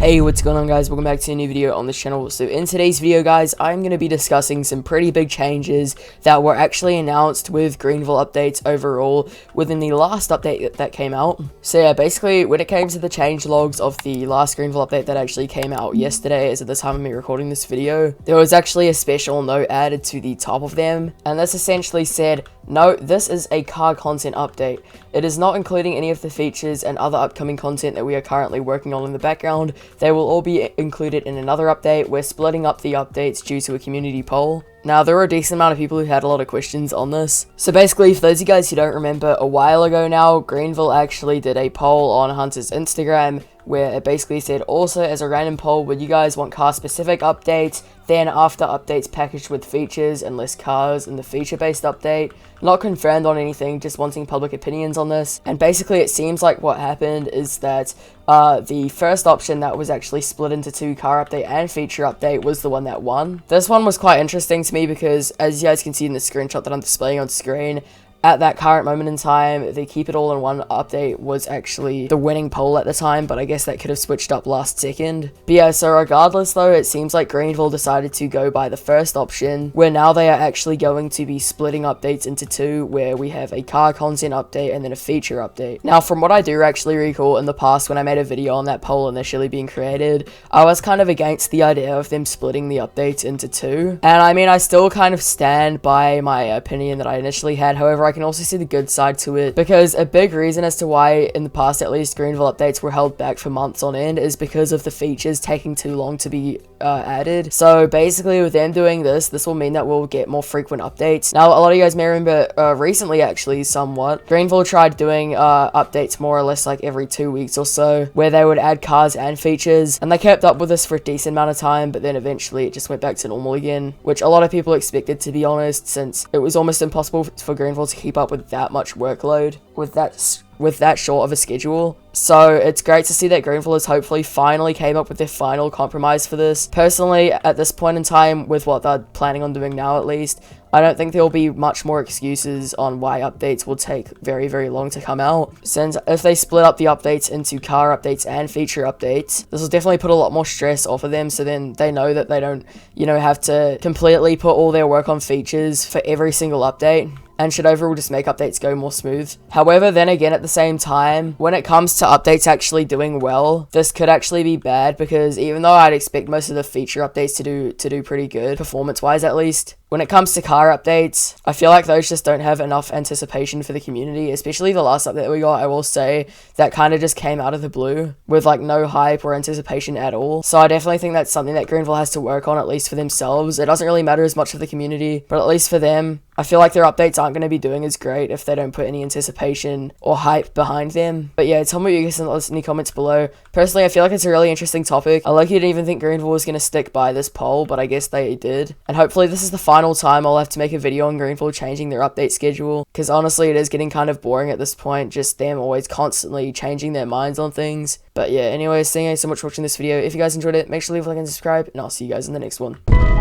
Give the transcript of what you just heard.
Hey, what's going on, guys? Welcome back to a new video on this channel. So in today's video, guys, I'm going to be discussing some pretty big changes that were actually announced with Greenville updates overall within the last update that came out. So yeah, basically when it came to the change logs of the last Greenville update that actually came out yesterday, as at the time of me recording this video, there was actually a special note added to the top of them, and this essentially said, "Note, this is a car content update. It is not including any of the features and other upcoming content that we are currently working on in the background. They will all be included in another update. We're splitting up the updates due to a community poll." Now, there were a decent amount of people who had a lot of questions on this. So basically, for those of you guys who don't remember, a while ago now, Greenville actually did a poll on Hunter's Instagram where it basically said, also as a random poll, would you guys want car-specific updates, then after updates packaged with features and less cars in the feature-based update? Not confirmed on anything, just wanting public opinions on this. And basically it seems like what happened is that the first option that was actually split into two, car update and feature update, was the one that won. This one was quite interesting to me because, as you guys can see in the screenshot that I'm displaying on screen, at that current moment in time, the keep it all in one update was actually the winning poll at the time, but I guess that could have switched up last second. But yeah, so regardless though, it seems like Greenville decided to go by the first option, where now they are actually going to be splitting updates into two, where we have a car content update and then a feature update. Now, from what I do actually recall in the past when I made a video on that poll initially being created, I was kind of against the idea of them splitting the updates into two. And I mean, I still kind of stand by my opinion that I initially had. However, I can also see the good side to it, because a big reason as to why in the past at least Greenville updates were held back for months on end is because of the features taking too long to be added. So basically with them doing this will mean that we'll get more frequent updates. Now, a lot of you guys may remember recently, actually somewhat, Greenville tried doing updates more or less like every 2 weeks or so, where they would add cars and features, and they kept up with this for a decent amount of time, but then eventually it just went back to normal again, which a lot of people expected, to be honest, since it was almost impossible for Greenville to keep up with that much workload with that short of a schedule. So it's great to see that Greenville has hopefully finally came up with their final compromise for this. Personally, at this point in time, with what they're planning on doing now at least, I don't think there will be much more excuses on why updates will take very, very long to come out. Since if they split up the updates into car updates and feature updates, this will definitely put a lot more stress off of them, so then they know that they don't, have to completely put all their work on features for every single update, and should overall just make updates go more smooth. However, then again, at the same time, when it comes to updates actually doing well, this could actually be bad, because even though I'd expect most of the feature updates to do pretty good, performance-wise at least, when it comes to car updates, I feel like those just don't have enough anticipation for the community, especially the last update we got, I will say, that kind of just came out of the blue with like no hype or anticipation at all. So I definitely think that's something that Greenville has to work on, at least for themselves. It doesn't really matter as much for the community, but at least for them, I feel like their updates aren't going to be doing as great if they don't put any anticipation or hype behind them. But yeah, tell me what you guys think in the comments below. Personally, I feel like it's a really interesting topic. I like you didn't even think Greenville was going to stick by this poll, but I guess they did. And hopefully this is the final time I'll have to make a video on Greenville changing their update schedule, because honestly it is getting kind of boring at this point, just them always constantly changing their minds on things. But yeah, anyways, thank you guys so much for watching this video. If you guys enjoyed it, make sure to leave a like and subscribe, and I'll see you guys in the next one.